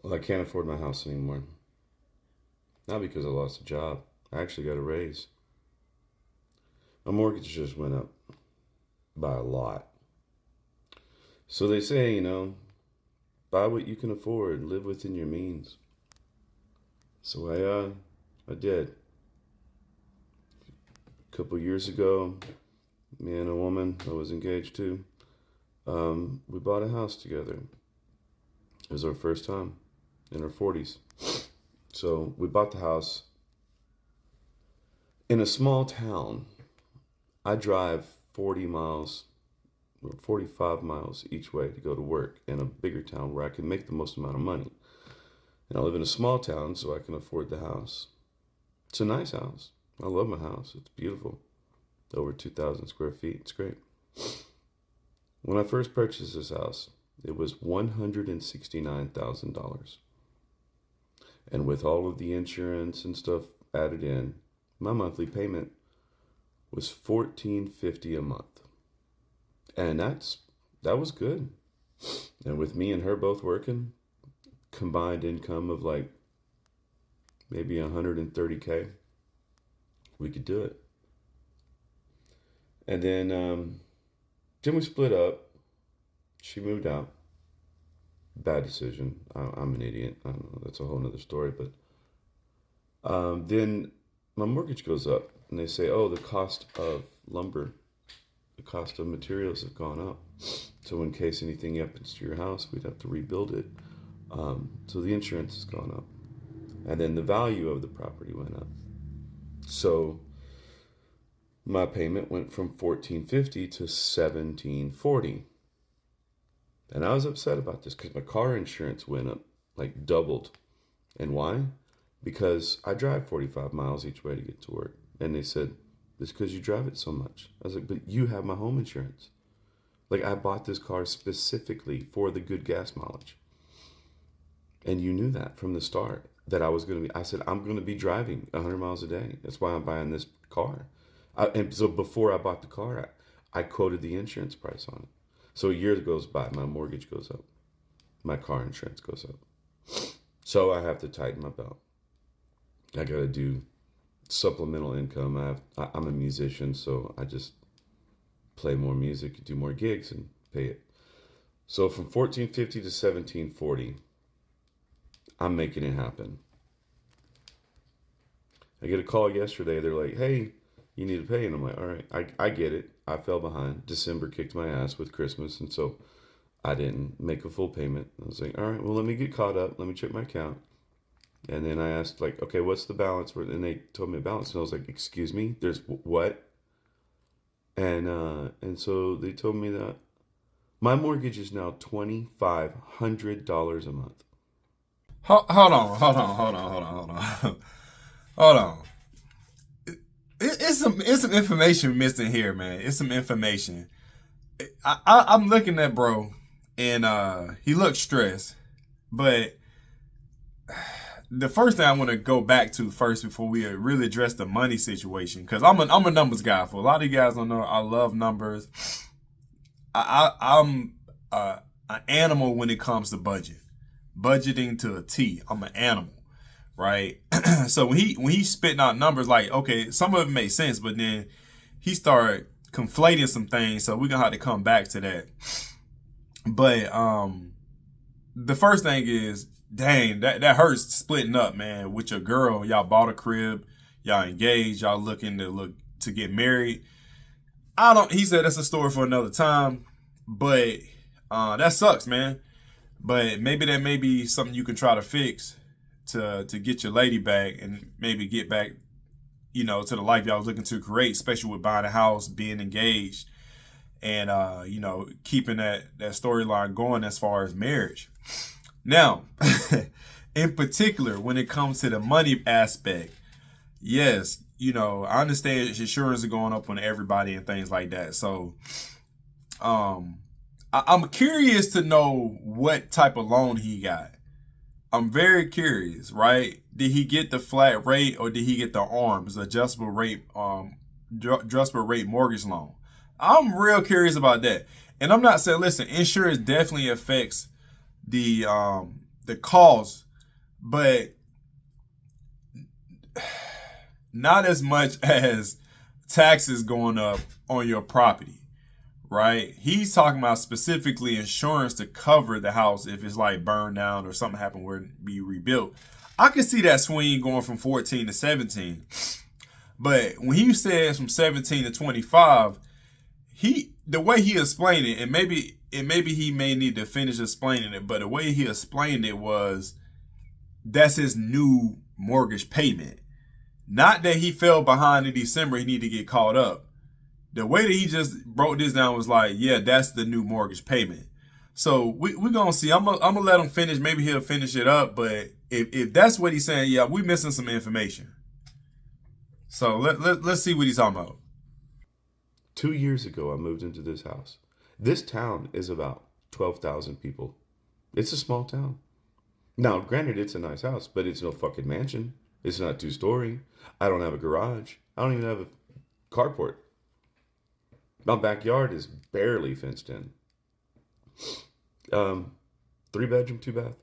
Well, I can't afford my house anymore. Not because I lost a job. I actually got a raise. My mortgage just went up by a lot. So they say, buy what you can afford, live within your means. So I did. A couple years ago, me and a woman I was engaged to, we bought a house together. It was our first time in our 40s. So we bought the house in a small town. I drive 40 miles, or 45 miles each way to go to work in a bigger town where I can make the most amount of money. And I live in a small town, so I can afford the house. It's a nice house. I love my house. It's beautiful. Over 2,000 square feet. It's great. When I first purchased this house, it was $169,000. And with all of the insurance and stuff added in, my monthly payment was $1,450 a month. And that was good. And with me and her both working, combined income of like maybe 130K, we could do it. And then we split up. She moved out. Bad decision. I'm an idiot. I don't know. That's a whole nother story. But then my mortgage goes up, and they say, "Oh, the cost of lumber, the cost of materials have gone up. So in case anything happens to your house, we'd have to rebuild it. So the insurance has gone up, and then the value of the property went up. So my payment went from $1,450 to $1,740." And I was upset about this because my car insurance went up, like doubled. And why? Because I drive 45 miles each way to get to work. And they said, "It's because you drive it so much." I was like, "But you have my home insurance." Like, I bought this car specifically for the good gas mileage. And you knew that from the start, that I said, I'm going to be driving 100 miles a day. That's why I'm buying this car. And so before I bought the car, I quoted the insurance price on it. So a year goes by, my mortgage goes up, my car insurance goes up. So I have to tighten my belt. I got to do supplemental income. I'm a musician, so I just play more music, do more gigs, and pay it. So from $1,450 to $1,740, I'm making it happen. I get a call yesterday. They're like, "Hey, you need to pay." And I'm like, "All right, I get it. I fell behind. December kicked my ass with Christmas, and so I didn't make a full payment." I was like, "All right, well, let me get caught up. Let me check my account." And then I asked, like, "Okay, what's the balance?" And they told me a balance, and I was like, "Excuse me, there's what?" And so they told me that my mortgage is now $2,500 a month. Hold on. Hold on. It's some information missing here, man. It's some information. I'm looking at bro, and he looks stressed. But the first thing I want to go back to first before we really address the money situation, because I'm a numbers guy. For a lot of you guys don't know, I love numbers. I'm an animal when it comes to budgeting to a T. I'm an animal, right? So when he's spitting out numbers, like, okay, some of it makes sense, but then he started conflating some things, so we're gonna have to come back to that. But the first thing is, dang, that hurts splitting up, man. With your girl, y'all bought a crib, y'all engaged, y'all looking to get married. He said that's a story for another time, but that sucks, man. But maybe that may be something you can try to fix to get your lady back and maybe get back, to the life y'all was looking to create, especially with buying a house, being engaged, and keeping that storyline going as far as marriage. Now, in particular, when it comes to the money aspect, yes, I understand insurance is going up on everybody and things like that. So, I'm curious to know what type of loan he got. I'm very curious, right? Did he get the flat rate or did he get the ARMS, adjustable rate mortgage loan? I'm real curious about that. And I'm not saying, listen, insurance definitely affects the the cost, but not as much as taxes going up on your property, right? He's talking about specifically insurance to cover the house if it's like burned down or something happened where it be rebuilt. I can see that swing going from 14 to 17. But when he says from 17 to 25, the way he explained it, and maybe he may need to finish explaining it, but the way he explained it was that's his new mortgage payment. Not that he fell behind in December, he need to get caught up. The way that he just broke this down was like, yeah, that's the new mortgage payment. So we're going to see. I'm gonna let him finish. Maybe he'll finish it up. But if that's what he's saying, yeah, we're missing some information. So let's see what he's talking about. 2 years ago, I moved into this house. This town is about 12,000 people. It's a small town. Now, granted, it's a nice house, but it's no fucking mansion. It's not 2-story. I don't have a garage. I don't even have a carport. My backyard is barely fenced in. 3-bedroom, 2-bath.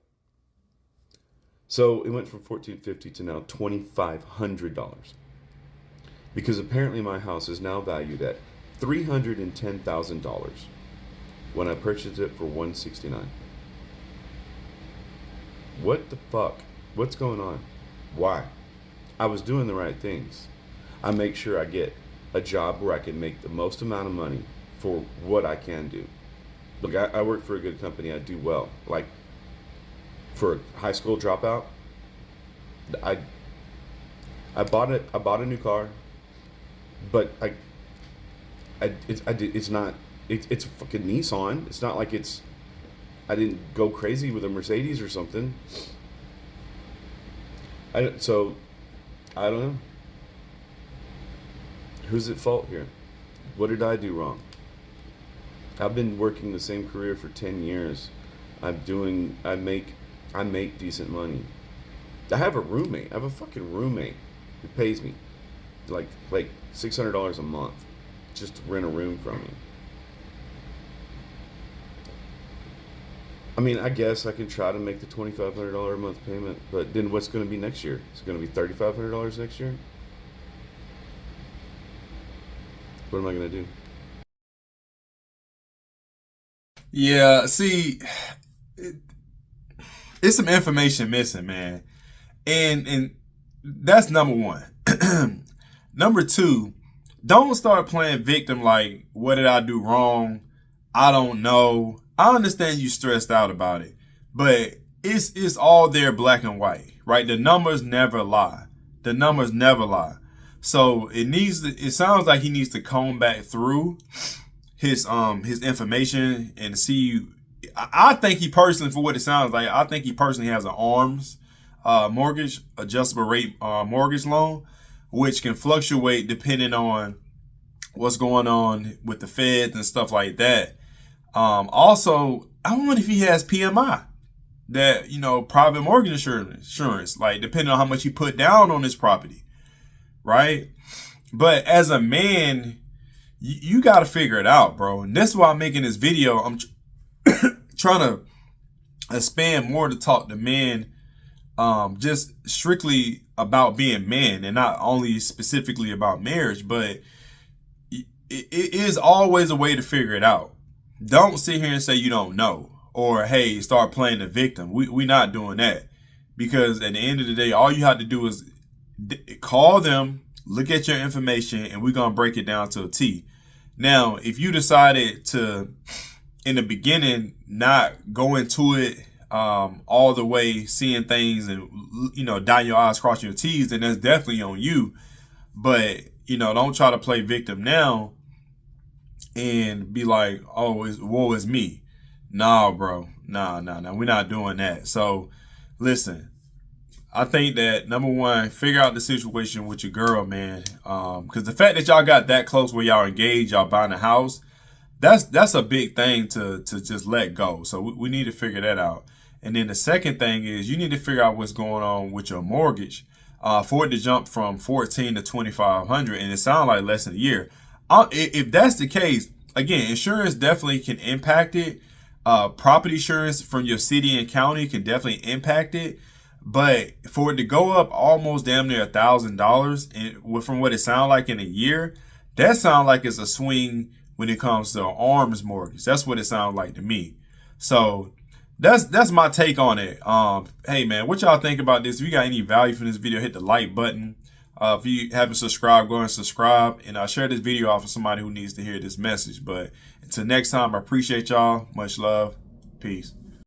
So it went from $1,450 to now $2,500. Because apparently my house is now valued at $310,000 when I purchased it for $169,000. What the fuck? What's going on? Why? I was doing the right things. I make sure I get a job where I can make the most amount of money for what I can do. Look, I work for a good company. I do well. Like, for a high school dropout, I bought a new car, but it's a fucking Nissan. It's not like I didn't go crazy with a Mercedes or something. I don't know. Who's at fault here? What did I do wrong? I've been working the same career for 10 years. I make decent money. I have a roommate. I have a fucking roommate who pays me like $600 a month just to rent a room from me. I mean, I guess I can try to make the $2,500 a month payment, but then what's going to be next year? Is it going to be $3,500 next year? What am I going to do? Yeah, see, it's some information missing, man. And that's number one. Number two, don't start playing victim like, what did I do wrong? I don't know. I understand you stressed out about it, but it's all there black and white, right? The numbers never lie. The numbers never lie. So it sounds like he needs to comb back through his information and see. I think he personally, for what it sounds like, I think he personally has an ARMS mortgage, adjustable rate mortgage loan, which can fluctuate depending on what's going on with the Fed and stuff like that. Also, I wonder if he has PMI, that, private mortgage insurance, like depending on how much he put down on his property, right? But as a man, you got to figure it out, bro. And that's why I'm making this video. I'm trying to expand more to talk to men, just strictly about being men and not only specifically about marriage, but it is always a way to figure it out. Don't sit here and say you don't know, or hey, start playing the victim. We not doing that, because at the end of the day, all you have to do is call them, look at your information, and we're gonna break it down to a T. Now, if you decided to, in the beginning, not go into it all the way, seeing things and dotting your I's, crossing your T's, then that's definitely on you. But don't try to play victim now and be like, oh, woe is me. Nah, bro. Nah. We're not doing that. So, listen, I think that, number one, figure out the situation with your girl, man. Because the fact that y'all got that close where y'all engaged, y'all buying a house, that's a big thing to just let go. So we need to figure that out. And then the second thing is you need to figure out what's going on with your mortgage for it to jump from $1,400 to $2,500, and it sounds like less than a year. If that's the case, again, insurance definitely can impact it. Property insurance from your city and county can definitely impact it. But for it to go up almost damn near $1,000, and from what it sounds like in a year, that sounds like it's a swing when it comes to an arms mortgage. That's what it sounds like to me. So that's my take on it. Hey man, what y'all think about this? If you got any value from this video, hit the like button. If you haven't subscribed, go and subscribe, and I'll share this video off with somebody who needs to hear this message. But until next time, I appreciate y'all. Much love. Peace.